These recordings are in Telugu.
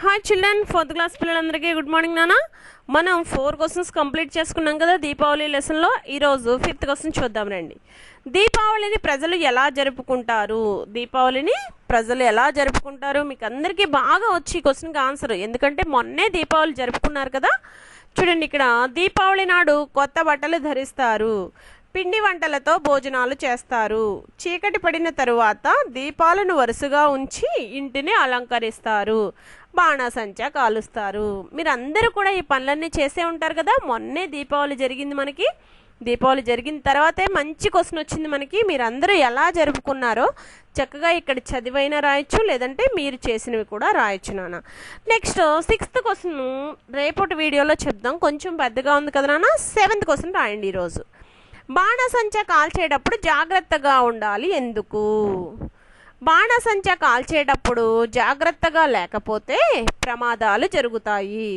హాయ్ చిల్డ్రన్, 4th క్లాస్ పిల్లలందరికీ గుడ్ మార్నింగ్ నాన్న. మనం 4 క్వశ్చన్స్ కంప్లీట్ చేసుకున్నాం కదా దీపావళి లెసన్లో. ఈరోజు 5th క్వశ్చన్ చూద్దాం రండి. దీపావళిని ప్రజలు ఎలా జరుపుకుంటారు? దీపావళిని ప్రజలు ఎలా జరుపుకుంటారు? మీకు అందరికీ బాగా వచ్చి ఈ క్వశ్చన్కి ఆన్సర్, ఎందుకంటే మొన్నే దీపావళి జరుపుకున్నారు కదా. చూడండి, ఇక్కడ దీపావళి నాడు కొత్త బట్టలు ధరిస్తారు, పిండి వంటలతో భోజనాలు చేస్తారు, చీకటి పడిన తరువాత దీపాలను వరుసగా ఉంచి ఇంటిని అలంకరిస్తారు, బాణాసంచా కాలుస్తారు. మీరందరూ కూడా ఈ పనులన్నీ చేసే ఉంటారు కదా. మొన్నే దీపావళి జరిగింది మనకి. దీపావళి జరిగిన తర్వాతే మంచి క్వశ్చన్ వచ్చింది మనకి. మీరందరూ ఎలా జరుపుకున్నారో చక్కగా ఇక్కడ చదివైనా రాయొచ్చు, లేదంటే మీరు చేసినవి కూడా రాయొచ్చు నాన్న. నెక్స్ట్ 6th క్వశ్చన్ రేపటి వీడియోలో చెప్దాం, కొంచెం పెద్దగా ఉంది కదా నాన్న. 7th క్వశ్చన్ రాయండి ఈరోజు. బాణాసంచా కాల్చేటప్పుడు జాగ్రత్తగా ఉండాలి, ఎందుకు? బాణాసంచా కాల్చేటప్పుడు జాగ్రత్తగా లేకపోతే ప్రమాదాలు జరుగుతాయి,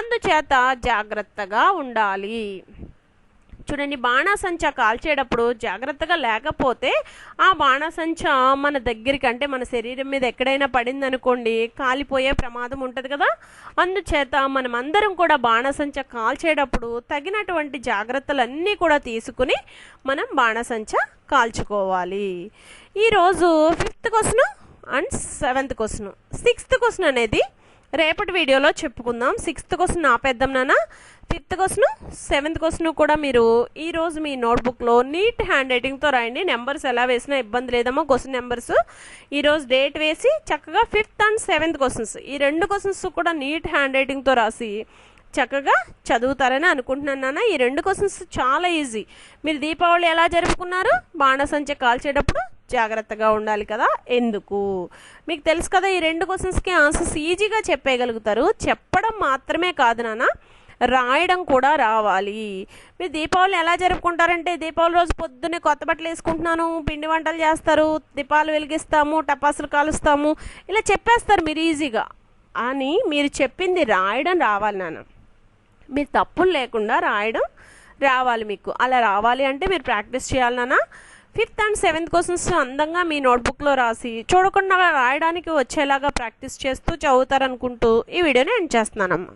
అందుచేత జాగ్రత్తగా ఉండాలి. చూడండి, బాణాసంచా కాల్చేటప్పుడు జాగ్రత్తగా లేకపోతే ఆ బాణాసంచా మన దగ్గరికి, అంటే మన శరీరం మీద ఎక్కడైనా పడింది అనుకోండి, కాలిపోయే ప్రమాదం ఉంటుంది కదా. అందుచేత మనం అందరం కూడా బాణాసంచా కాల్చేటప్పుడు తగినటువంటి జాగ్రత్తలన్నీ కూడా తీసుకుని మనం బాణాసంచా కాల్చుకోవాలి. ఈరోజు 5th question and 7th question. 6th question అనేది రేపటి వీడియోలో చెప్పుకుందాం. 6th క్వశ్చన్ ఆపేద్దాం నాన్న. 5th క్వశ్చన్ 7th క్వశ్చన్ కూడా మీరు ఈరోజు మీ నోట్బుక్లో నీట్ హ్యాండ్ రైటింగ్తో రాయండి. నెంబర్స్ ఎలా వేసినా ఇబ్బంది లేదమ్మా. క్వశ్చన్ నెంబర్స్ ఈరోజు డేట్ వేసి చక్కగా 5th and 7th క్వశ్చన్స్, ఈ 2 క్వశ్చన్స్ కూడా నీట్ హ్యాండ్ రైటింగ్తో రాసి చక్కగా చదువుతారని అనుకుంటున్నాను నాన్న. ఈ 2 క్వశ్చన్స్ చాలా ఈజీ. మీరు దీపావళి ఎలా జరుపుకున్నారు? బాణాసంచా కాల్చేటప్పుడు జాగ్రత్తగా ఉండాలి కదా, ఎందుకు? మీకు తెలుసు కదా, ఈ 2 క్వశ్చన్స్కి ఆన్సర్స్ ఈజీగా చెప్పేయగలుగుతారు. చెప్పడం మాత్రమే కాదు నాన్న, రాయడం కూడా రావాలి. మీరు దీపావళి ఎలా జరుపుకుంటారంటే, దీపావళి రోజు పొద్దున్నే కొత్త బట్టలు వేసుకుంటున్నాను, పిండి వంటలు చేస్తారు, దీపాలు వెలిగిస్తాము, టపాసులు కాలుస్తాము, ఇలా చెప్పేస్తారు మీరు ఈజీగా. అని మీరు చెప్పింది రాయడం రావాలి నాన్న. మీరు తప్పులు లేకుండా రాయడం రావాలి మీకు. అలా రావాలి అంటే మీరు ప్రాక్టీస్ చేయాలి నాన్న. 5th and 7th క్వశ్చన్స్ అందంగా మీ నోట్బుక్లో రాసి చూడకుండా రాయడానికి వచ్చేలాగా ప్రాక్టీస్ చేస్తూ చదువుతారనుకుంటూ ఈ వీడియోని ఎండ్ చేస్తున్నానమ్మా.